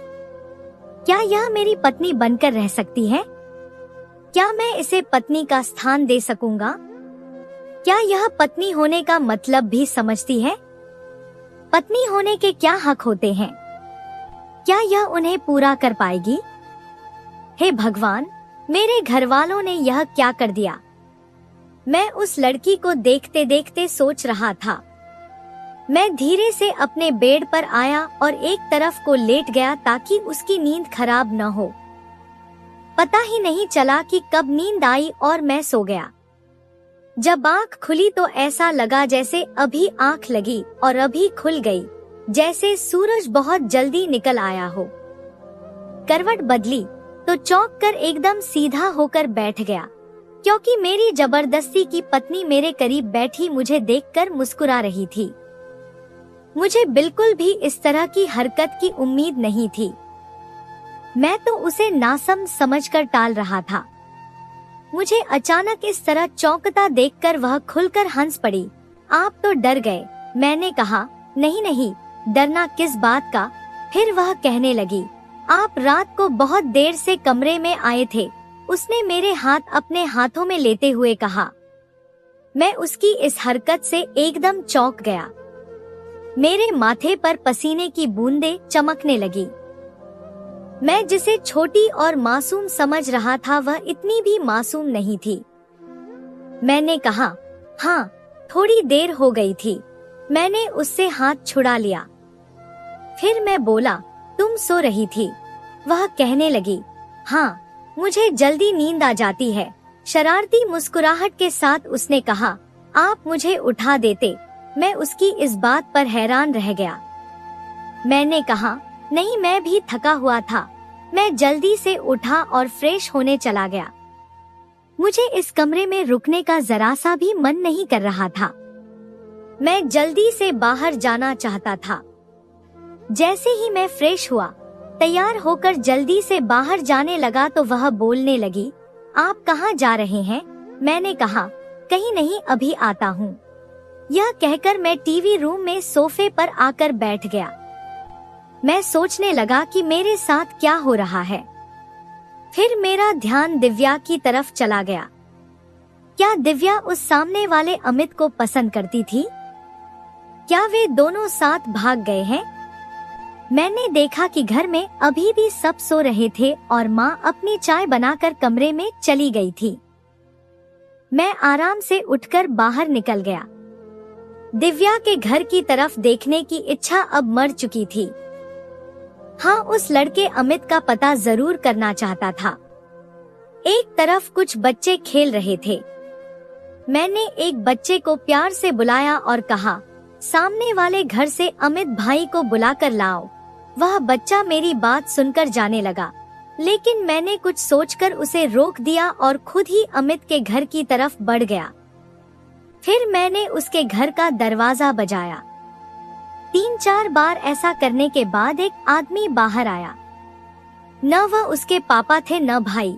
क्या यह मेरी पत्नी बनकर रह सकती है? क्या मैं इसे पत्नी का स्थान दे सकूंगा? क्या यह पत्नी होने का मतलब भी समझती है? पत्नी होने के क्या हक होते हैं? क्या यह उन्हें पूरा कर पाएगी? हे भगवान, मेरे घर वालों ने यह क्या कर दिया? मैं उस लड़की को देखते देखते सोच रहा था। मैं धीरे से अपने बेड पर आया और एक तरफ को लेट गया ताकि उसकी नींद खराब न हो। पता ही नहीं चला कि कब नींद आई और मैं सो गया। जब आँख खुली तो ऐसा लगा जैसे अभी आँख लगी और अभी खुल गई, जैसे सूरज बहुत जल्दी निकल आया हो। करवट बदली तो चौंक कर एकदम सीधा होकर बैठ गया, क्योंकि मेरी जबरदस्ती की पत्नी मेरे करीब बैठी मुझे देखकर मुस्कुरा रही थी। मुझे बिल्कुल भी इस तरह की हरकत की उम्मीद नहीं थी। मैं तो उसे नासमझ समझकर टाल रहा था। मुझे अचानक इस तरह चौंकता देखकर वह खुलकर हंस पड़ी। आप तो डर गए? मैंने कहा, नहीं नहीं, डरना किस बात का? फिर वह कहने लगी, आप रात को बहुत देर से कमरे में आए थे। उसने मेरे हाथ अपने हाथों में लेते हुए कहा। मैं उसकी इस हरकत से एकदम चौंक गया। मेरे माथे पर पसीने की बूंदें चमकने लगी। मैं जिसे छोटी और मासूम समझ रहा था, वह इतनी भी मासूम नहीं थी। मैंने कहा, हाँ, थोड़ी देर हो गई थी। मैंने उससे हाथ छुड़ा लिया। फिर मैं बोला, तुम सो रही थी? वह कहने लगी, हाँ, मुझे जल्दी नींद आ जाती है। शरारती मुस्कुराहट के साथ उसने कहा, आप मुझे उठा देते। मैं उसकी इस बात पर हैरान रह गया। मैंने कहा, नहीं, मैं भी थका हुआ था। मैं जल्दी से उठा और फ्रेश होने चला गया। मुझे इस कमरे में रुकने का जरा सा भी मन नहीं कर रहा था। मैं जल्दी से बाहर जाना चाहता था। जैसे ही मैं फ्रेश हुआ, तैयार होकर जल्दी से बाहर जाने लगा तो वह बोलने लगी, आप कहाँ जा रहे हैं? मैंने कहा, कहीं नहीं, अभी आता हूँ। यह कहकर मैं टीवी रूम में सोफे पर आकर बैठ गया। मैं सोचने लगा कि मेरे साथ क्या हो रहा है। फिर मेरा ध्यान दिव्या की तरफ चला गया। क्या दिव्या उस सामने वाले अमित को पसंद करती थी? क्या वे दोनों साथ भाग गए हैं? मैंने देखा कि घर में अभी भी सब सो रहे थे और माँ अपनी चाय बनाकर कमरे में चली गई थी। मैं आराम से उठकर बाहर निकल गया। दिव्या के घर की तरफ देखने की इच्छा अब मर चुकी थी। हाँ, उस लड़के अमित का पता जरूर करना चाहता था। एक तरफ कुछ बच्चे खेल रहे थे। मैंने एक बच्चे को प्यार से बुलाया और कहा, सामने वाले घर से अमित भाई को बुलाकर लाओ। वह बच्चा मेरी बात सुनकर जाने लगा, लेकिन मैंने कुछ सोचकर उसे रोक दिया और खुद ही अमित के घर की तरफ बढ़ गया। फिर मैंने उसके घर का दरवाजा बजाया। 3-4 बार ऐसा करने के बाद एक आदमी बाहर आया। न वह उसके पापा थे न भाई।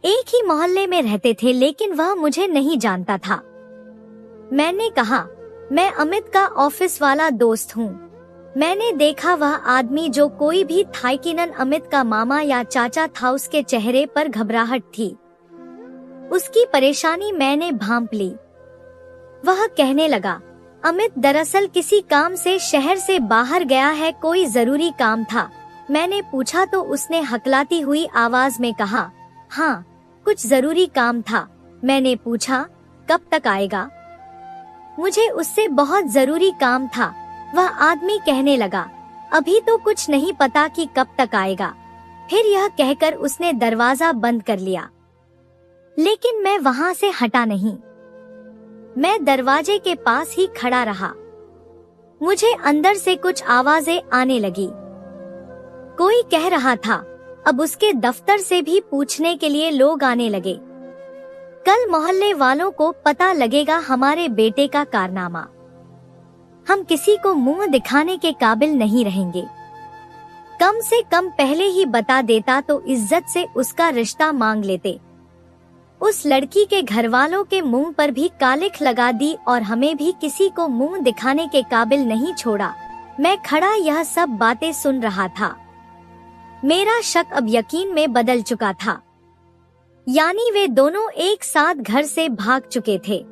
एक ही मोहल्ले में रहते थे, लेकिन वह मुझे नहीं जानता था। मैंने कहा, मैं अमित का ऑफिस वाला दोस्त हूँ। मैंने देखा वह आदमी जो कोई भी था, यकीनन अमित का मामा या चाचा था। उसके चेहरे पर घबराहट थी। उसकी परेशानी मैंने भांप ली। वह कहने लगा, अमित दरअसल किसी काम से शहर से बाहर गया है, कोई जरूरी काम था। मैंने पूछा तो उसने हकलाती हुई आवाज में कहा, हाँ कुछ जरूरी काम था। मैंने पूछा, कब तक आएगा? मुझे उससे बहुत जरूरी काम था। वह आदमी कहने लगा, अभी तो कुछ नहीं पता कि कब तक आएगा। फिर यह कहकर उसने दरवाजा बंद कर लिया। लेकिन मैं वहां से हटा नहीं। मैं दरवाजे के पास ही खड़ा रहा। मुझे अंदर से कुछ आवाजें आने लगी। कोई कह रहा था, अब उसके दफ्तर से भी पूछने के लिए लोग आने लगे। कल मोहल्ले वालों को पता लगेगा हमारे बेटे का कारनामा। हम किसी को मुंह दिखाने के काबिल नहीं रहेंगे। कम से कम पहले ही बता देता तो इज्जत से उसका रिश्ता मांग लेते। उस लड़की के घर वालों के मुंह पर भी कालिख लगा दी और हमें भी किसी को मुंह दिखाने के काबिल नहीं छोड़ा। मैं खड़ा यह सब बातें सुन रहा था। मेरा शक अब यकीन में बदल चुका था। यानी वे दोनों एक साथ घर से भाग चुके थे।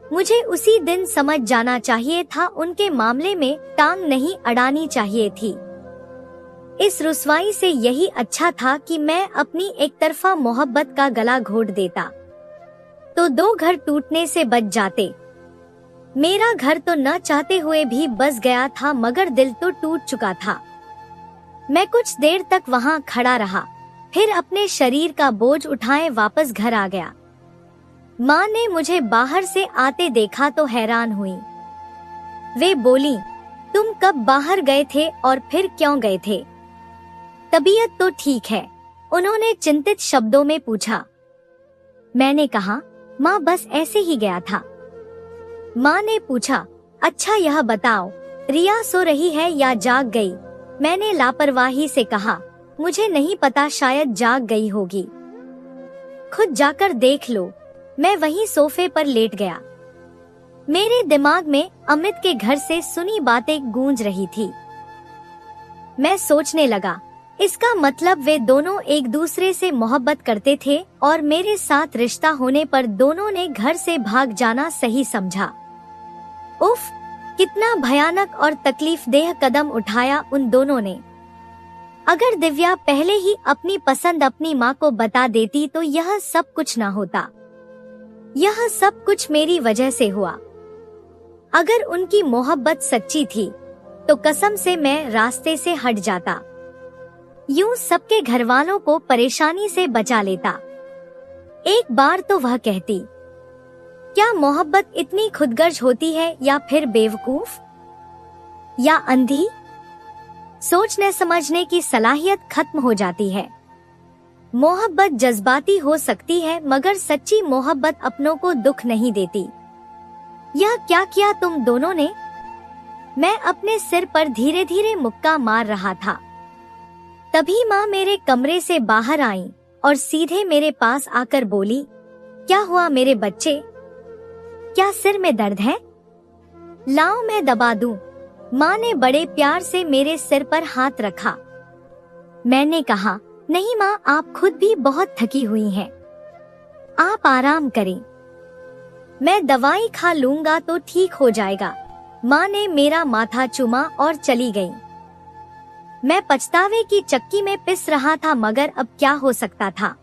मुझे उसी दिन समझ जाना चाहिए था, उनके मामले में टांग नहीं अड़ानी चाहिए थी। इस रुसवाई से यही अच्छा था कि मैं अपनी एक तरफा मोहब्बत का गला घोट देता, तो 2 घर टूटने से बच जाते। मेरा घर तो न चाहते हुए भी बस गया था, मगर दिल तो टूट चुका था। मैं कुछ देर तक वहां खड़ा रहा, फिर अपने शरीर का बोझ उठाए वापस घर आ गया। माँ ने मुझे बाहर से आते देखा तो हैरान हुई। वे बोली, तुम कब बाहर गए थे और फिर क्यों गए थे? तबीयत तो ठीक है? उन्होंने चिंतित शब्दों में पूछा। मैंने कहा, माँ बस ऐसे ही गया था। माँ ने पूछा, अच्छा यह बताओ, रिया सो रही है या जाग गई? मैंने लापरवाही से कहा, मुझे नहीं पता, शायद जाग गई होगी। खुद जाकर देख लो। मैं वहीं सोफे पर लेट गया। मेरे दिमाग में अमित के घर से सुनी बातें गूंज रही थी। मैं सोचने लगा, इसका मतलब वे दोनों एक दूसरे से मोहब्बत करते थे और मेरे साथ रिश्ता होने पर दोनों ने घर से भाग जाना सही समझा। उफ, कितना भयानक और तकलीफदेह कदम उठाया उन दोनों ने। अगर दिव्या पहले ही अपनी पसंद अपनी माँ को बता देती तो यह सब कुछ ना होता। यह सब कुछ मेरी वजह से हुआ। अगर उनकी मोहब्बत सच्ची थी तो कसम से मैं रास्ते से हट जाता, यूं सबके घर वालों को परेशानी से बचा लेता। एक बार तो वह कहती, क्या मोहब्बत इतनी खुदगर्ज होती है या फिर बेवकूफ या अंधी? सोचने समझने की सलाहियत खत्म हो जाती है। मोहब्बत जज्बाती हो सकती है, मगर सच्ची मोहब्बत अपनों को दुख नहीं देती। यह क्या किया तुम दोनों ने? मैं अपने सिर पर धीरे धीरे मुक्का मार रहा था। तभी माँ मेरे कमरे से बाहर आई और सीधे मेरे पास आकर बोली, क्या हुआ मेरे बच्चे? क्या सिर में दर्द है? लाओ मैं दबा दूं। माँ ने बड़े प्यार से मेरे सिर पर हाथ रखा। मैंने कहा, नहीं माँ, आप खुद भी बहुत थकी हुई हैं। आप आराम करें, मैं दवाई खा लूंगा तो ठीक हो जाएगा। माँ ने मेरा माथा चूमा और चली गई। मैं पछतावे की चक्की में पिस रहा था, मगर अब क्या हो सकता था।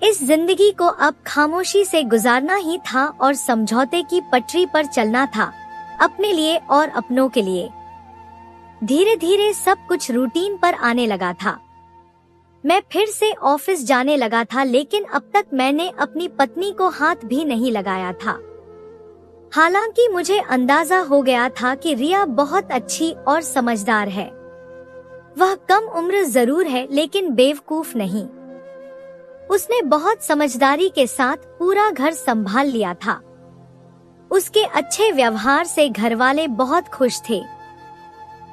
इस जिंदगी को अब खामोशी से गुजारना ही था और समझौते की पटरी पर चलना था, अपने लिए और अपनों के लिए। धीरे धीरे सब कुछ रूटीन पर आने लगा था। मैं फिर से ऑफिस जाने लगा था, लेकिन अब तक मैंने अपनी पत्नी को हाथ भी नहीं लगाया था। हालांकि मुझे अंदाजा हो गया था कि रिया बहुत अच्छी और समझदार है। वह कम उम्र जरूर है, लेकिन बेवकूफ नहीं। उसने बहुत समझदारी के साथ पूरा घर संभाल लिया था। उसके अच्छे व्यवहार से घरवाले बहुत खुश थे।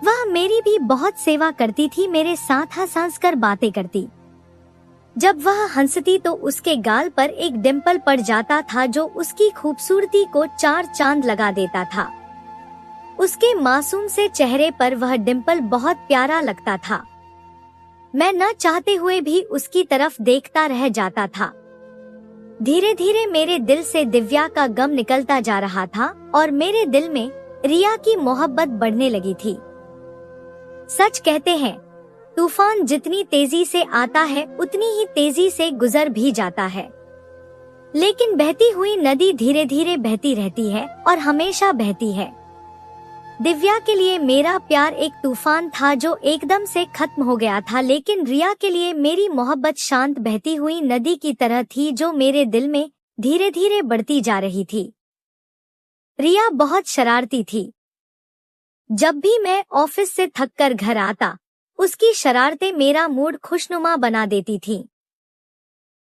वह मेरी भी बहुत सेवा करती थी, मेरे साथ हंस-हंस बातें करती। जब वह हंसती तो उसके गाल पर एक डिंपल पड़ जाता था, जो उसकी खूबसूरती को चार चांद लगा देता था। उसके मासूम से चेहरे पर वह डिंपल बहुत प्यारा लगता था। मैं न चाहते हुए भी उसकी तरफ देखता रह जाता था। धीरे धीरे मेरे दिल से दिव्या का गम निकलता जा रहा था और मेरे दिल में रिया की मोहब्बत बढ़ने लगी थी। सच कहते हैं, तूफान जितनी तेजी से आता है उतनी ही तेजी से गुजर भी जाता है, लेकिन बहती हुई नदी धीरे धीरे बहती रहती है और हमेशा बहती है। दिव्या के लिए मेरा प्यार एक तूफान था जो एकदम से खत्म हो गया था, लेकिन रिया के लिए मेरी मोहब्बत शांत बहती हुई नदी की तरह थी, जो मेरे दिल में धीरे धीरे बढ़ती जा रही थी। रिया बहुत शरारती थी। जब भी मैं ऑफिस से थककर घर आता, उसकी शरारतें मेरा मूड खुशनुमा बना देती थीं।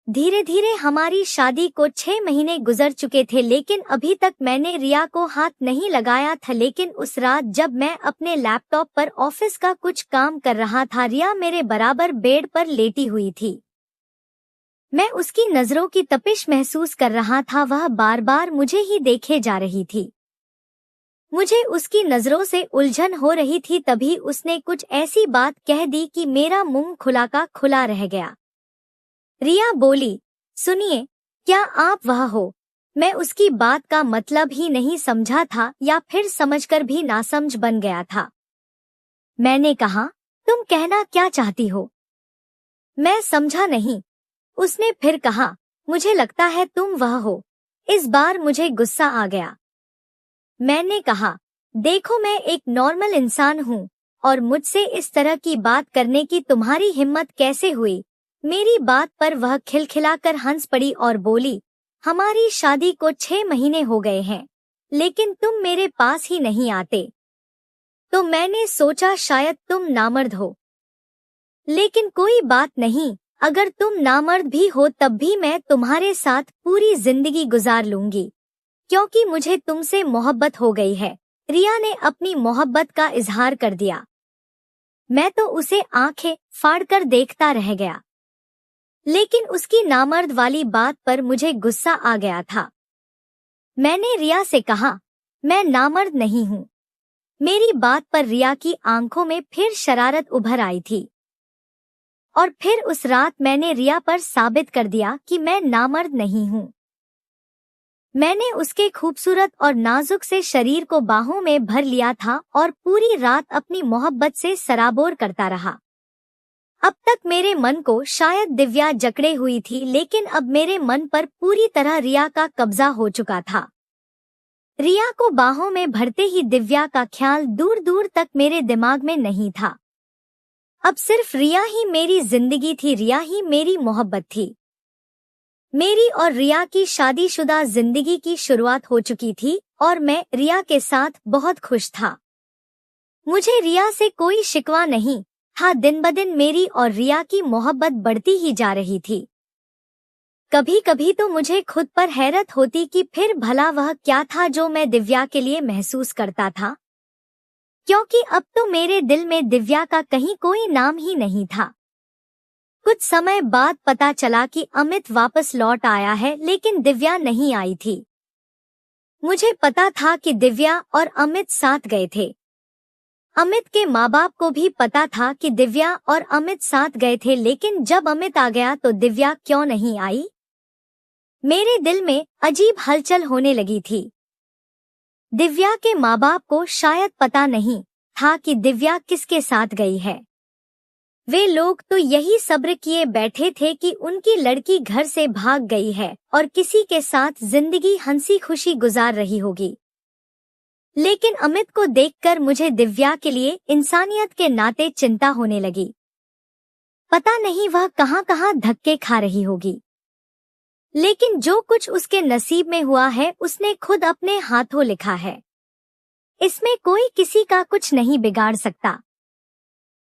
धीरे धीरे हमारी शादी को 6 महीने गुजर चुके थे, लेकिन अभी तक मैंने रिया को हाथ नहीं लगाया था। लेकिन उस रात जब मैं अपने लैपटॉप पर ऑफिस का कुछ काम कर रहा था, रिया मेरे बराबर बेड पर लेटी हुई थी। मैं उसकी नजरों की तपिश महसूस कर रहा था। वह बार बार मुझे ही देखे जा रही थी। मुझे उसकी नजरों से उलझन हो रही थी। तभी उसने कुछ ऐसी बात कह दी कि मेरा मुंह खुला का खुला रह गया। रिया बोली, सुनिए, क्या आप वह हो? मैं उसकी बात का मतलब ही नहीं समझा था, या फिर समझकर भी नासमझ बन गया था। मैंने कहा, तुम कहना क्या चाहती हो? मैं समझा नहीं। उसने फिर कहा, मुझे लगता है तुम वह हो। इस बार मुझे गुस्सा आ गया। मैंने कहा, देखो, मैं एक नॉर्मल इंसान हूँ और मुझसे इस तरह की बात करने की तुम्हारी हिम्मत कैसे हुई? मेरी बात पर वह खिलखिलाकर हंस पड़ी और बोली, हमारी शादी को 6 महीने हो गए हैं, लेकिन तुम मेरे पास ही नहीं आते। तो मैंने सोचा शायद तुम नामर्द हो। लेकिन कोई बात नहीं, अगर तुम नामर्द भी हो तब भी मैं तुम्हारे साथ पूरी जिंदगी गुजार लूंगी, क्योंकि मुझे तुमसे मोहब्बत हो गई है। रिया ने अपनी मोहब्बत का इजहार कर दिया। मैं तो उसे आंखें फाड़कर देखता रह गया, लेकिन उसकी नामर्द वाली बात पर मुझे गुस्सा आ गया था। मैंने रिया से कहा, मैं नामर्द नहीं हूँ। मेरी बात पर रिया की आंखों में फिर शरारत उभर आई थी। और फिर उस रात मैंने रिया पर साबित कर दिया कि मैं नामर्द नहीं हूँ। मैंने उसके खूबसूरत और नाजुक से शरीर को बाहों में भर लिया था और पूरी रात अपनी मोहब्बत से सराबोर करता रहा। अब तक मेरे मन को शायद दिव्या जकड़े हुई थी, लेकिन अब मेरे मन पर पूरी तरह रिया का कब्जा हो चुका था। रिया को बाहों में भरते ही दिव्या का ख्याल दूर दूर तक मेरे दिमाग में नहीं था। अब सिर्फ रिया ही मेरी जिंदगी थी, रिया ही मेरी मोहब्बत थी। मेरी और रिया की शादीशुदा जिंदगी की शुरुआत हो चुकी थी और मैं रिया के साथ बहुत खुश था। मुझे रिया से कोई शिकवा नहीं था। दिन ब दिन मेरी और रिया की मोहब्बत बढ़ती ही जा रही थी। कभी कभी तो मुझे खुद पर हैरत होती कि फिर भला वह क्या था जो मैं दिव्या के लिए महसूस करता था, क्योंकि अब तो मेरे दिल में दिव्या का कहीं कोई नाम ही नहीं था। कुछ समय बाद पता चला कि अमित वापस लौट आया है, लेकिन दिव्या नहीं आई थी। मुझे पता था कि दिव्या और अमित साथ गए थे। अमित के माँ बाप को भी पता था कि दिव्या और अमित साथ गए थे, लेकिन जब अमित आ गया तो दिव्या क्यों नहीं आई? मेरे दिल में अजीब हलचल होने लगी थी। दिव्या के माँ बाप को शायद पता नहीं था कि दिव्या किसके साथ गई है। वे लोग तो यही सब्र किए बैठे थे कि उनकी लड़की घर से भाग गई है और किसी के साथ जिंदगी हंसी खुशी गुजार रही होगी। लेकिन अमित को देखकर मुझे दिव्या के लिए इंसानियत के नाते चिंता होने लगी। पता नहीं वह कहां-कहां धक्के खा रही होगी। लेकिन जो कुछ उसके नसीब में हुआ है उसने खुद अपने हाथों लिखा है। इसमें कोई किसी का कुछ नहीं बिगाड़ सकता।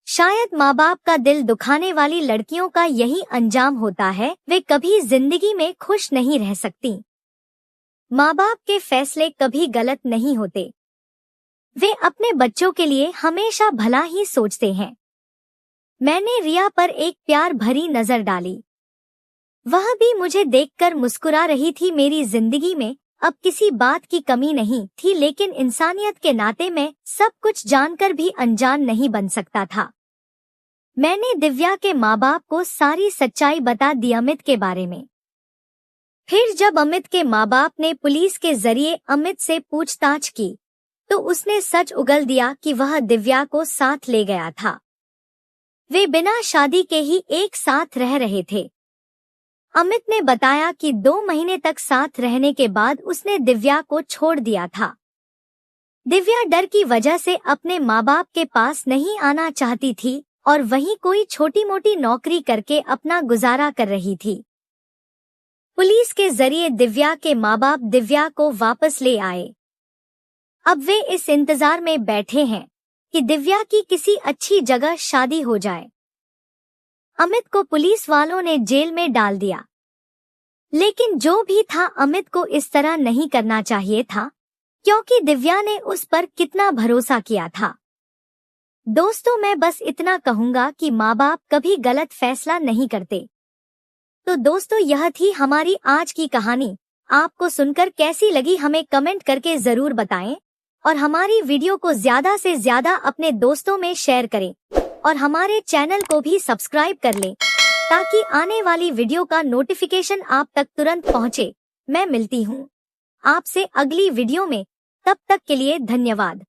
शायद माँ बाप का दिल दुखाने वाली लड़कियों का यही अंजाम होता है, वे कभी जिंदगी में खुश नहीं रह सकती। माँ बाप के फैसले कभी गलत नहीं होते। वे अपने बच्चों के लिए हमेशा भला ही सोचते हैं। मैंने रिया पर एक प्यार भरी नजर डाली। वह भी मुझे देखकर मुस्कुरा रही थी। मेरी जिंदगी में अब किसी बात की कमी नहीं थी, लेकिन इंसानियत के नाते मैं सब कुछ जानकर भी अनजान नहीं बन सकता था। मैंने दिव्या के माँ बाप को सारी सच्चाई बता दी अमित के बारे में। फिर जब अमित के माँ बाप ने पुलिस के जरिए अमित से पूछताछ की तो उसने सच उगल दिया कि वह दिव्या को साथ ले गया था। वे बिना शादी के ही एक साथ रह रहे थे। अमित ने बताया कि 2 महीने तक साथ रहने के बाद उसने दिव्या को छोड़ दिया था। दिव्या डर की वजह से अपने माँ बाप के पास नहीं आना चाहती थी और वहीं कोई छोटी मोटी नौकरी करके अपना गुजारा कर रही थी। पुलिस के जरिए दिव्या के माँ बाप दिव्या को वापस ले आए। अब वे इस इंतजार में बैठे हैं कि दिव्या की किसी अच्छी जगह शादी हो जाए। अमित को पुलिस वालों ने जेल में डाल दिया। लेकिन जो भी था, अमित को इस तरह नहीं करना चाहिए था, क्योंकि दिव्या ने उस पर कितना भरोसा किया था। दोस्तों, मैं बस इतना कहूंगा कि माँ बाप कभी गलत फैसला नहीं करते। तो दोस्तों, यह थी हमारी आज की कहानी। आपको सुनकर कैसी लगी हमें कमेंट करके जरूर बताएं और हमारी वीडियो को ज्यादा से ज्यादा अपने दोस्तों में शेयर करें और हमारे चैनल को भी सब्सक्राइब कर लें ताकि आने वाली वीडियो का नोटिफिकेशन आप तक तुरंत पहुंचे। मैं मिलती हूं आपसे अगली वीडियो में, तब तक के लिए धन्यवाद।